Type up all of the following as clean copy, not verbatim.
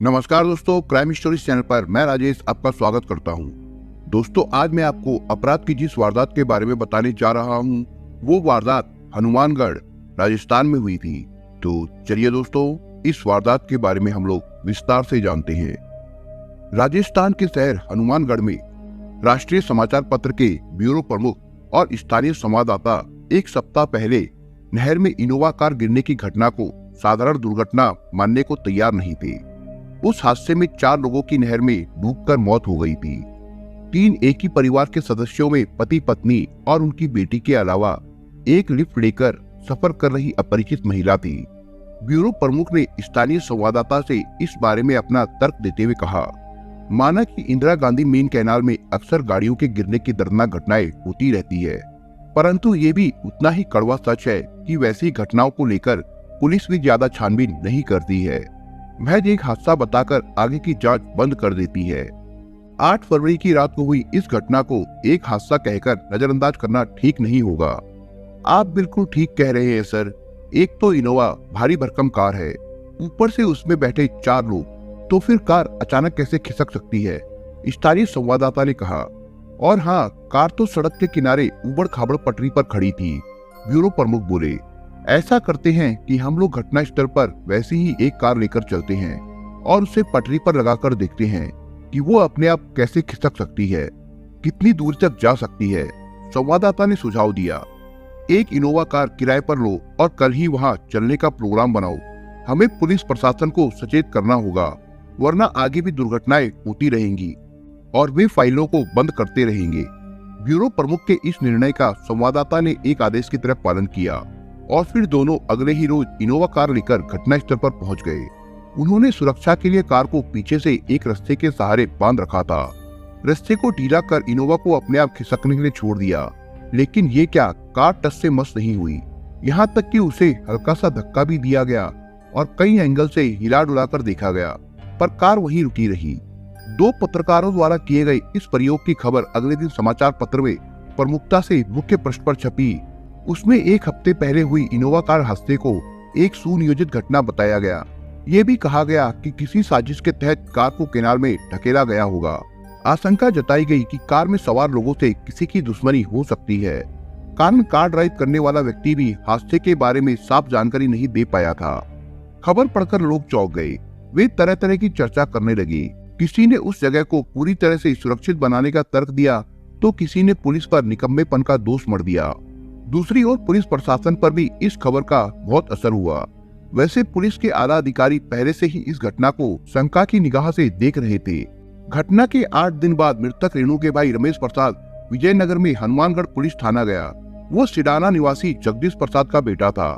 नमस्कार दोस्तों, crime stories channel पर मैं राजेश आपका स्वागत करता हूं। दोस्तों, आज मैं आपको अपराध की जिस वारदात के बारे में बताने जा रहा हूं, वो वारदात हनुमानगढ़ राजस्थान में हुई थी। तो चलिए दोस्तों, इस वारदात के बारे में हम लोग विस्तार से जानते हैं। राजस्थान के शहर हनुमानगढ़ में राष्ट्रीय समाचार पत्र के ब्यूरो प्रमुख और स्थानीय संवाददाता एक सप्ताह पहले नहर में इनोवा कार गिरने की घटना को साधारण दुर्घटना मानने को तैयार नहीं थे। उस हादसे में 4 लोगों की नहर में डूबकर मौत हो गई थी। 3 एक ही परिवार के सदस्यों में पति पत्नी और उनकी बेटी के अलावा एक लिफ्ट लेकर सफर कर रही अपरिचित महिला थी। ब्यूरो प्रमुख ने स्थानीय संवाददाता से इस बारे में अपना तर्क देते हुए कहा, माना कि इंदिरा गांधी मेन कैनाल में अक्सर गाड़ियों के गिरने की दर्दनाक घटनाएं होती रहती है, परंतु ये भी उतना ही कड़वा सच है कि वैसी घटनाओं को लेकर पुलिस भी ज्यादा छानबीन नहीं करती है, महज एक हादसा बताकर आगे की जांच बंद कर देती है। 8 फरवरी की रात को हुई इस घटना को एक हादसा कहकर नजरअंदाज करना ठीक नहीं होगा। आप बिल्कुल ठीक कह रहे हैं सर। एक तो इनोवा भारी भरकम कार है, ऊपर से उसमें बैठे 4 लोग, तो फिर कार अचानक कैसे खिसक सकती है, स्थानीय संवाददाता ने कहा। और हाँ, कार तो सड़क के किनारे उबड़ खाबड़ पटरी पर खड़ी थी, ब्यूरो प्रमुख बोले। ऐसा करते हैं कि हम लोग घटना स्थल पर वैसे ही एक कार लेकर चलते हैं और उसे पटरी पर लगाकर देखते हैं कि वो अपने आप कैसे खिसक सकती है, कितनी दूर तक जा सकती है, संवाददाता ने सुझाव दिया। एक इनोवा कार किराए पर लो और कल ही वहां चलने का प्रोग्राम बनाओ। हमें पुलिस प्रशासन को सचेत करना होगा, वरना आगे भी दुर्घटनाएं होती रहेंगी और वे फाइलों को बंद करते रहेंगे। ब्यूरो प्रमुख के इस निर्णय का संवाददाता ने एक आदेश की तरह पालन किया और फिर दोनों अगले ही रोज इनोवा कार लेकर घटनास्थल पर पहुंच गए। उन्होंने सुरक्षा के लिए कार को पीछे से एक रस्ते के सहारे बांध रखा था। रस्ते को ढीला कर इनोवा को अपने आप खिसकने के लिए छोड़ दिया, लेकिन ये क्या, कार टस से मस नहीं हुई। यहाँ तक कि उसे हल्का सा धक्का भी दिया गया और कई एंगल से हिला डुला कर देखा गया, पर कार वहीं रुकी रही। 2 पत्रकारों द्वारा किए गए इस प्रयोग की खबर अगले दिन समाचार पत्र में प्रमुखता से मुख्य पृष्ठ पर छपी। उसमें 1 हफ्ते पहले हुई इनोवा कार हादसे को एक सुनियोजित घटना बताया गया। ये भी कहा गया कि किसी साजिश के तहत कार को किनार में ढकेला गया होगा। आशंका जताई गई कि कार में सवार लोगों से किसी की दुश्मनी हो सकती है। कारण कार ड्राइव करने वाला व्यक्ति भी हादसे के बारे में साफ जानकारी नहीं दे पाया था। खबर पढ़कर लोग चौंक गए। वे तरह तरह की चर्चा करने लगे। किसी ने उस जगह को पूरी तरह से सुरक्षित बनाने का तर्क दिया, तो किसी ने पुलिस पर निकम्मेपन का दोष मढ़ दिया। दूसरी ओर पुलिस प्रशासन पर भी इस खबर का बहुत असर हुआ। वैसे पुलिस के आला अधिकारी पहले से ही इस घटना को शंका की निगाह से देख रहे थे। घटना के 8 दिन बाद मृतक रेणु के भाई रमेश प्रसाद विजयनगर में हनुमानगढ़ पुलिस थाना गया। वो सिडाना निवासी जगदीश प्रसाद का बेटा था।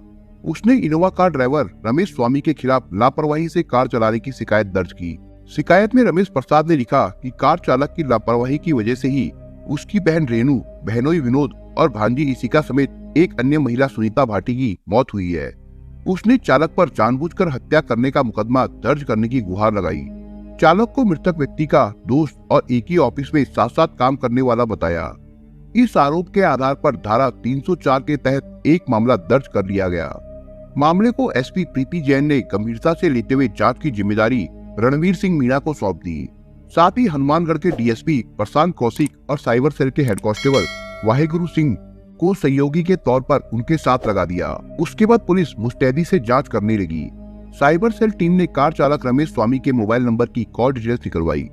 उसने इनोवा कार ड्राइवर रमेश स्वामी के खिलाफ लापरवाही से कार चलाने की शिकायत दर्ज की। शिकायत में रमेश प्रसाद ने लिखा कि कार चालक की लापरवाही की वजह से ही उसकी बहन रेणु, बहनोई विनोद और भांजी इशिका समेत एक अन्य महिला सुनीता भाटी की मौत हुई है। उसने चालक पर जानबूझकर हत्या करने का मुकदमा दर्ज करने की गुहार लगाई। चालक को मृतक व्यक्ति का दोस्त और एक ही ऑफिस में साथ साथ काम करने वाला बताया। इस आरोप के आधार पर धारा 304 के तहत एक मामला दर्ज कर लिया गया। मामले को एसपी प्रीति जैन ने गंभीरता से लेते हुए जांच की जिम्मेदारी रणवीर सिंह मीणा को सौंप दी। साथ ही हनुमानगढ़ के डीएसपी प्रशांत कौशिक और साइबर सेल के हेड कांस्टेबल वाहेगुरु सिंह को सहयोगी के तौर पर उनके साथ लगा दिया। उसके बाद पुलिस मुस्तैदी से जांच करने लगी। साइबर सेल टीम ने कार चालक रमेश स्वामी के मोबाइल नंबर की कॉल डिटेल्स निकलवाई।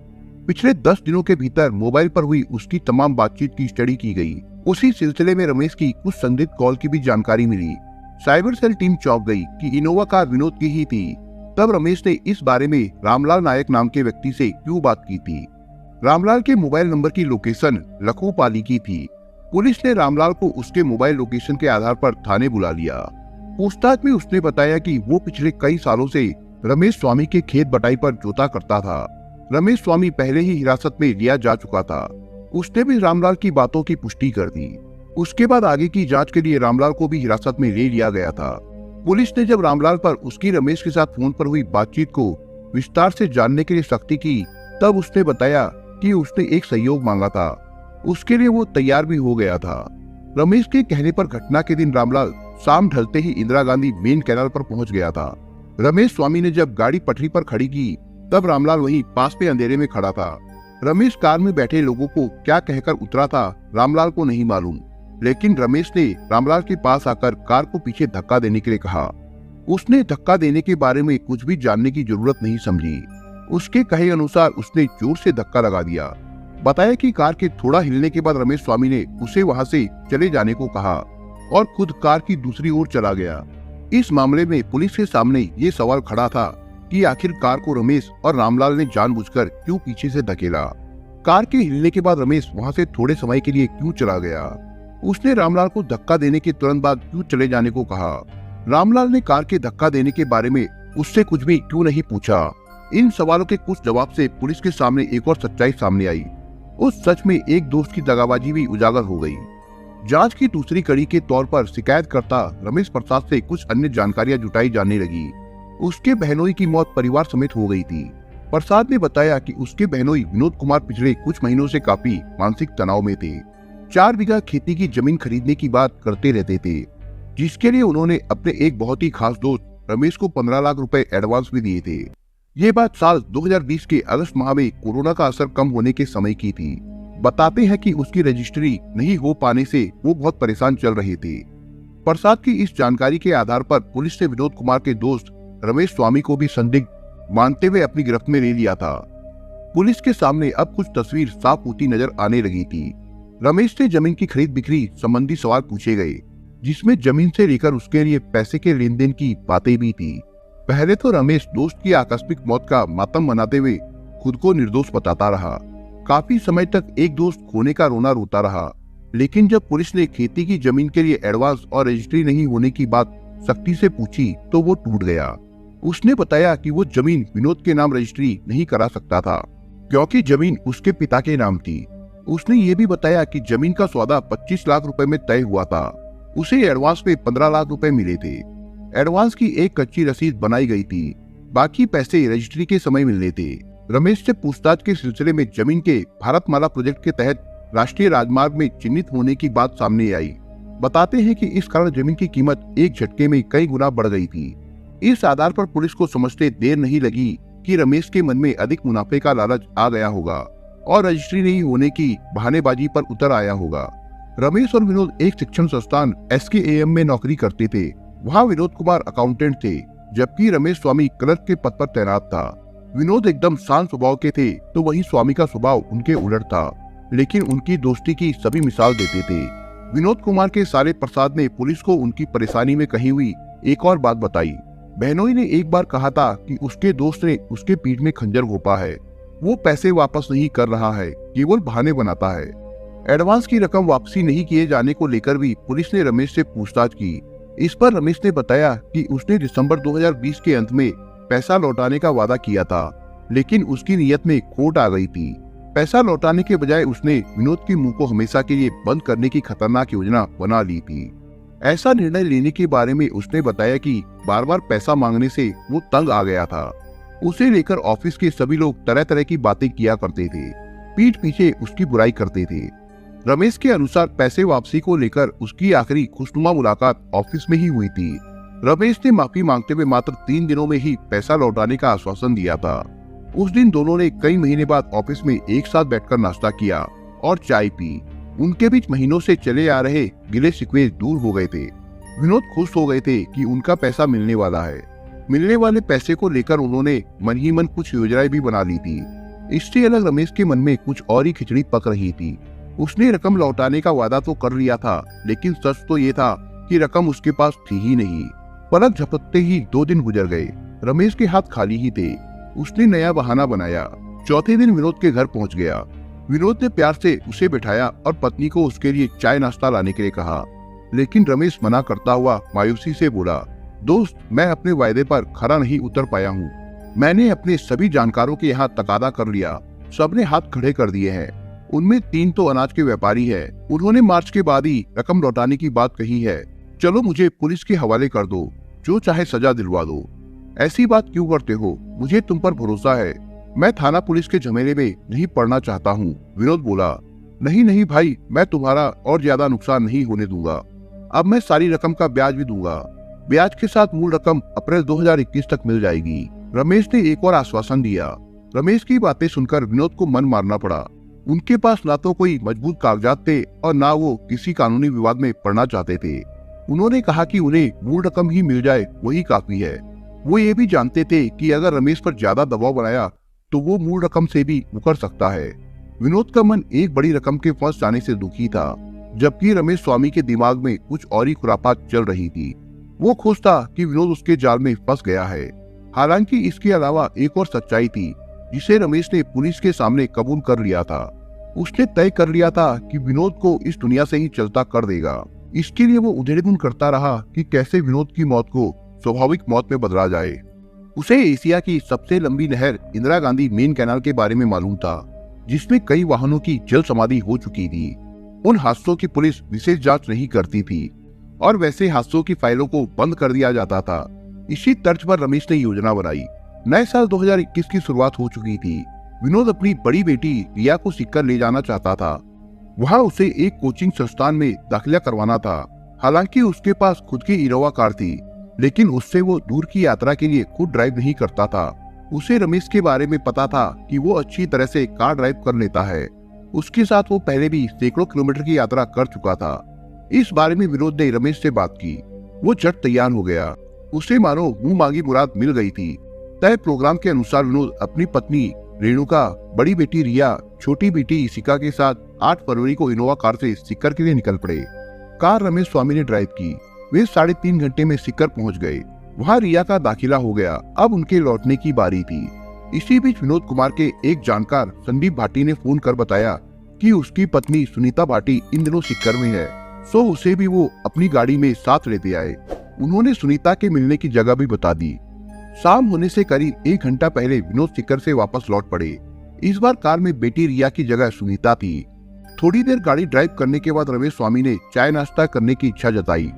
पिछले 10 दिनों के भीतर मोबाइल पर हुई उसकी तमाम बातचीत की स्टडी की गई। उसी सिलसिले में रमेश की कुछ संदिग्ध कॉल की भी जानकारी मिली। साइबर सेल टीम चौंक गई कि इनोवा कार विनोद की ही थी। तब रमेश ने इस बारे में रामलाल नायक नाम के व्यक्ति से क्यों बात की थी। रामलाल के मोबाइल नंबर की लोकेशन लखोपाली की थी। पुलिस ने रामलाल को उसके मोबाइल लोकेशन के आधार पर थाने बुला लिया। पूछताछ में उसने बताया कि वो पिछले कई सालों से रमेश स्वामी के खेत बटाई पर जोता करता था। रमेश स्वामी पहले ही हिरासत में लिया जा चुका था। उसने भी रामलाल की बातों की पुष्टि कर दी। उसके बाद आगे की जांच के लिए रामलाल को भी हिरासत में ले लिया गया था। पुलिस ने जब रामलाल पर उसकी रमेश के साथ फोन पर हुई बातचीत को विस्तार से जानने के लिए सख्ती की, तब उसने बताया कि उसने एक सहयोग मांगा था। उसके लिए वो तैयार भी हो गया था। रमेश के कहने पर घटना के दिन रामलाल शाम ढलते ही इंदिरा गांधी मेन कैनाल पर पहुंच गया था। रमेश स्वामी ने जब गाड़ी पटरी पर खड़ी की तब रामलाल वहीं पास पे अंधेरे में खड़ा था। रमेश कार में बैठे लोगों को क्या कहकर उतरा था रामलाल को नहीं मालूम, लेकिन रमेश ने रामलाल के पास आकर कार को पीछे धक्का देने के लिए कहा। उसने धक्का देने के बारे में कुछ भी जानने की जरूरत नहीं समझी। उसके कहे अनुसार उसने जोर से धक्का लगा दिया। बताया कि कार के थोड़ा हिलने के बाद रमेश स्वामी ने उसे वहां से चले जाने को कहा और खुद कार की दूसरी ओर चला गया। इस मामले में पुलिस के सामने ये सवाल खड़ा था कि आखिर कार को रमेश और रामलाल ने जानबूझकर क्यों पीछे से धकेला। कार के हिलने के बाद रमेश वहां से थोड़े समय के लिए क्यों चला गया। उसने रामलाल को धक्का देने के तुरंत बाद क्यों चले जाने को कहा। रामलाल ने कार के धक्का देने के बारे में उससे कुछ भी क्यों नहीं पूछा। इन सवालों के कुछ जवाब से पुलिस के सामने एक और सच्चाई सामने आई। उस सच में एक दोस्त की दगाबाजी भी उजागर हो गई। जांच की दूसरी कड़ी के तौर पर शिकायतकर्ता रमेश प्रसाद से कुछ अन्य जानकारियां जुटाई जाने लगी। उसके बहनोई की मौत परिवार समेत हो गई थी। प्रसाद ने बताया कि उसके बहनोई विनोद कुमार पिछले कुछ महीनों से काफी मानसिक तनाव में थे। 4 बीघा खेती की जमीन खरीदने की बात करते रहते थे, जिसके लिए उन्होंने अपने एक बहुत ही खास दोस्त रमेश को 15 लाख रुपए एडवांस भी दिए थे। ये बात साल 2020 के अगस्त माह में कोरोना का असर कम होने के समय की थी। बताते हैं कि उसकी रजिस्ट्री नहीं हो पाने से वो बहुत परेशान चल रहे थे। प्रसाद की इस जानकारी के आधार पर पुलिस ने विनोद कुमार के दोस्त रमेश स्वामी को भी संदिग्ध मानते हुए अपनी गिरफ्त में ले लिया था। पुलिस के सामने अब कुछ तस्वीर साफ होती नजर आने लगी थी। रमेश से जमीन की खरीद बिक्री संबंधी सवाल पूछे गए, जिसमें जमीन से लेकर उसके लिए पैसे के लेन देन की बातें भी थी। पहले तो रमेश दोस्त की आकस्मिक मौत का मातम मनाते हुए खुद को निर्दोष बताता रहा। काफी समय तक एक दोस्त खोने का रोना रोता रहा, लेकिन जब पुलिस ने खेती की जमीन के लिए एडवांस और रजिस्ट्री नहीं होने की बात सख्ती से पूछी तो वो टूट गया। उसने बताया कि वो जमीन विनोद के नाम रजिस्ट्री नहीं करा सकता था, क्योंकि जमीन उसके पिता के नाम थी। उसने ये भी बताया कि जमीन का सौदा 25 लाख रुपए में तय हुआ था। उसे एडवांस में 15 लाख रुपए मिले थे। एडवांस की एक कच्ची रसीद बनाई गई थी, बाकी पैसे रजिस्ट्री के समय मिलने थे। रमेश से पूछताछ के सिलसिले में जमीन के भारतमाला प्रोजेक्ट के तहत राष्ट्रीय राजमार्ग में चिन्हित होने की बात सामने आई। बताते हैं कि इस कारण जमीन की कीमत एक झटके में कई गुना बढ़ गई थी। इस आधार पर पुलिस को समझते देर नहीं लगी कि रमेश के मन में अधिक मुनाफे का लालच आ गया होगा और रजिस्ट्री नहीं होने की बहानेबाजी पर उतर आया होगा। रमेश और विनोद एक शिक्षण संस्थान SKAM में नौकरी करते थे। वहाँ विनोद कुमार अकाउंटेंट थे, जबकि रमेश स्वामी क्लर्क के पद पर तैनात था। विनोद एकदम शांत स्वभाव के थे, तो वहीं स्वामी का स्वभाव उनके उलट था, लेकिन उनकी दोस्ती की सभी मिसाल देते थे। विनोद कुमार के साले प्रसाद ने पुलिस को उनकी परेशानी में कही हुई एक और बात बताई। बहनोई ने एक बार कहा था कि उसके दोस्त ने उसके पीठ में खंजर घोंपा है। वो पैसे वापस नहीं कर रहा है, केवल बहाने बनाता है। एडवांस की रकम वापसी नहीं किए जाने को लेकर भी पुलिस ने रमेश से पूछताछ की। इस पर रमेश ने बताया कि उसने दिसंबर 2020 के अंत में पैसा लौटाने का वादा किया था, लेकिन उसकी नीयत में खोट आ गई थी। पैसा लौटाने के बजाय उसने विनोद के मुंह को हमेशा के लिए बंद करने की खतरनाक योजना बना ली थी। ऐसा निर्णय लेने के बारे में उसने बताया कि बार बार पैसा मांगने से वो तंग आ गया था। उसे लेकर ऑफिस के सभी लोग तरह तरह की बातें किया करते थे, पीठ पीछे उसकी बुराई करते थे। रमेश के अनुसार पैसे वापसी को लेकर उसकी आखिरी खुशनुमा मुलाकात ऑफिस में ही हुई थी। रमेश ने माफी मांगते हुए मात्र 3 दिनों में ही पैसा लौटाने का आश्वासन दिया था। उस दिन दोनों ने कई महीने बाद ऑफिस में एक साथ बैठकर नाश्ता किया और चाय पी। उनके बीच महीनों से चले आ रहे गिले शिकवे दूर हो गए थे। विनोद खुश हो गए थे कि उनका पैसा मिलने वाला है। मिलने वाले पैसे को लेकर उन्होंने मन ही मन कुछ योजनाएं भी बना ली थी। इससे अलग रमेश के मन में कुछ और ही खिचड़ी पक रही थी। उसने रकम लौटाने का वादा तो कर लिया था, लेकिन सच तो ये था कि रकम उसके पास थी ही नहीं। पलक झपकते ही 2 दिन गुजर गए। रमेश के हाथ खाली ही थे। उसने नया बहाना बनाया। चौथे दिन विनोद के घर पहुंच गया। विनोद ने प्यार से उसे बिठाया और पत्नी को उसके लिए चाय नाश्ता लाने के लिए कहा, लेकिन रमेश मना करता हुआ मायूसी से बोला, दोस्त, मैं अपने वायदे पर खरा नहीं उतर पाया हूँ। मैंने अपने सभी जानकारों के यहाँ तकादा कर लिया, सबने हाथ खड़े कर दिए हैं। उनमें 3 तो अनाज के व्यापारी है। उन्होंने मार्च के बाद ही रकम लौटाने की बात कही है। चलो मुझे पुलिस के हवाले कर दो, जो चाहे सजा दिलवा दो। ऐसी बात क्यों करते हो? मुझे तुम पर भरोसा है। मैं थाना पुलिस के झमेले में नहीं पड़ना चाहता हूँ। विनोद बोला, नहीं नहीं भाई, मैं तुम्हारा और ज्यादा नुकसान नहीं होने दूंगा। अब मैं सारी रकम का ब्याज भी दूंगा। ब्याज के साथ मूल रकम अप्रैल 2021 तक मिल जाएगी। रमेश ने एक और आश्वासन दिया। रमेश की बातें सुनकर विनोद को मन मारना पड़ा। उनके पास ना तो कोई मजबूत कागजात थे और ना वो किसी कानूनी विवाद में पड़ना चाहते थे। उन्होंने कहा कि उन्हें मूल रकम ही मिल जाए वही काफी है। वो ये भी जानते थे कि अगर रमेश पर ज्यादा दबाव बनाया तो वो मूल रकम से भी मुकर सकता है। विनोद का मन एक बड़ी रकम के फंस जाने से दुखी था, जबकि रमेश स्वामी के दिमाग में कुछ और ही खुरापात चल रही थी। वो खुश था कि विनोद उसके जाल में फंस गया है। हालांकि इसके अलावा एक और सच्चाई थी जिसे रमेश ने पुलिस के सामने कबूल कर लिया था। उसने तय कर लिया था कि विनोद को इस दुनिया से ही चलता कर देगा। इसके लिए वो उधेड़बुन करता रहा कि कैसे विनोद की मौत को स्वाभाविक मौत में बदला जाए। उसे एशिया की सबसे लंबी नहर इंदिरा गांधी मेन कैनाल के बारे में मालूम था, जिसमें कई वाहनों की जल समाधि हो चुकी थी। उन हादसों की पुलिस विशेष जांच नहीं करती थी और वैसे हादसों की फाइलों को बंद कर दिया जाता था। इसी तर्ज पर रमेश ने योजना बनाई। नए साल 2021 की शुरुआत हो चुकी थी। विनोद अपनी बड़ी बेटी रिया को सीकर ले जाना चाहता था। वहाँ उसे एक कोचिंग संस्थान में दाखिला करवाना था। हालांकि उसके पास खुद की इनोवा कार थी, लेकिन उससे वो दूर की यात्रा के लिए खुद ड्राइव नहीं करता था। उसे रमेश के बारे में पता था कि वो अच्छी तरह से कार ड्राइव कर लेता है। उसके साथ वो पहले भी सैकड़ों किलोमीटर की यात्रा कर चुका था। इस बारे में विनोद ने रमेश से बात की। वो झट तैयार हो गया। उसे मानो मुंह मांगी मुराद मिल गई थी। तय प्रोग्राम के अनुसार विनोद अपनी पत्नी रेणुका, बड़ी बेटी रिया, छोटी बेटी इशिका के साथ 8 फरवरी को इनोवा कार से सीकर के लिए निकल पड़े। कार रमेश स्वामी ने ड्राइव की। वे 3.5 घंटे में सीकर पहुंच गए। वहां रिया का दाखिला हो गया। अब उनके लौटने की बारी थी। इसी बीच विनोद कुमार के एक जानकार संदीप भाटी ने फोन कर बताया कि उसकी पत्नी सुनीता भाटी इन दिनों सीकर में है, सो उसे भी वो अपनी गाड़ी में साथ लेते आए। उन्होंने सुनीता के मिलने की जगह भी बता दी। शाम होने से करीब 1 घंटा पहले विनोद सीकर से वापस लौट पड़े। इस बार कार में बेटी रिया की जगह सुनीता थी। थोड़ी देर गाड़ी ड्राइव करने के बाद रमेश स्वामी ने चाय नाश्ता करने की इच्छा जताई।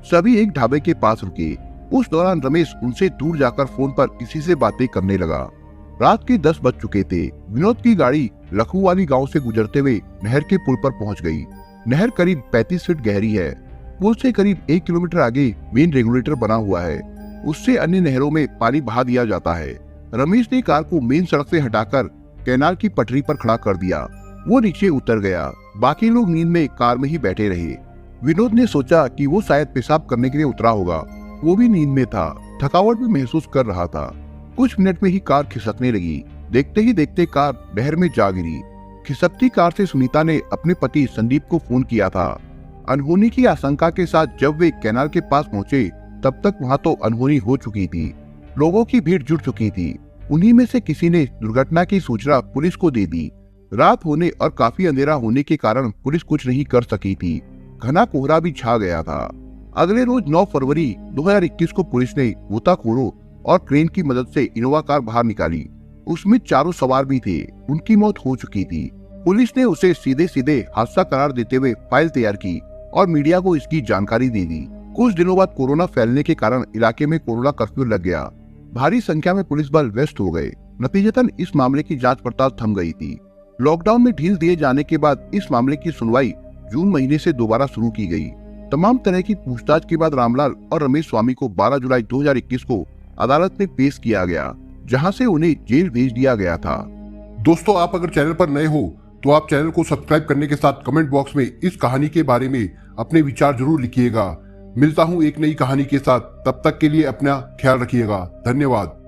सभी एक ढाबे के पास रुके। उस दौरान रमेश उनसे दूर जाकर फोन पर किसी से बातें करने लगा। रात के 10 बज चुके थे। विनोद की गाड़ी लखुवाली गांव से गुजरते हुए नहर के पुल पर पहुंच गई। नहर करीब 35 फीट गहरी है। पुल से करीब 1 किलोमीटर आगे मेन रेगुलेटर बना हुआ है। उससे अन्य नहरों में पानी बहा दिया जाता है। रमेश ने कार को मेन सड़क से हटाकर कैनाल की पटरी पर खड़ा कर दिया। वो नीचे उतर गया। बाकी लोग नींद में कार में ही बैठे रहे। विनोद ने सोचा कि वो शायद पेशाब करने के लिए उतरा होगा। वो भी नींद में था, थकावट भी महसूस कर रहा था। कुछ मिनट में ही कार खिसकने लगी। देखते ही देखते कार नहर में जा गिरी। खिसकती कार से सुनीता ने अपने पति संदीप को फोन किया था। अनहोनी की आशंका के साथ जब वे कैनाल के पास पहुंचे तब तक वहां तो अनहोनी हो चुकी थी। लोगों की भीड़ जुट चुकी थी। उन्हीं में से किसी ने दुर्घटना की सूचना पुलिस को दे दी। रात होने और काफी अंधेरा होने के कारण पुलिस कुछ नहीं कर सकी थी। घना कोहरा भी छा गया था। अगले रोज 9 फरवरी 2021 को पुलिस ने गोताखोरों और क्रेन की मदद से इनोवा कार बाहर निकाली। उसमें 4 सवार भी थे। उनकी मौत हो चुकी थी। पुलिस ने उसे सीधे सीधे हादसा करार देते हुए फाइल तैयार की और मीडिया को इसकी जानकारी दे दी। कुछ दिनों बाद कोरोना फैलने के कारण इलाके में कोरोना कर्फ्यू लग गया। भारी संख्या में पुलिस बल व्यस्त हो गए। नतीजतन इस मामले की जांच पड़ताल थम गई थी। लॉकडाउन में ढील दिए जाने के बाद इस मामले की सुनवाई जून महीने से दोबारा शुरू की गई। तमाम तरह की पूछताछ के बाद रामलाल और रमेश स्वामी को 12 जुलाई 2021 को अदालत में पेश किया गया, जहां से उन्हें जेल भेज दिया गया था। दोस्तों, आप अगर चैनल पर नए हो तो आप चैनल को सब्सक्राइब करने के साथ कमेंट बॉक्स में इस कहानी के बारे में अपने विचार जरूर लिखिएगा। मिलता हूं एक नई कहानी के साथ। तब तक के लिए अपना ख्याल रखिएगा। धन्यवाद।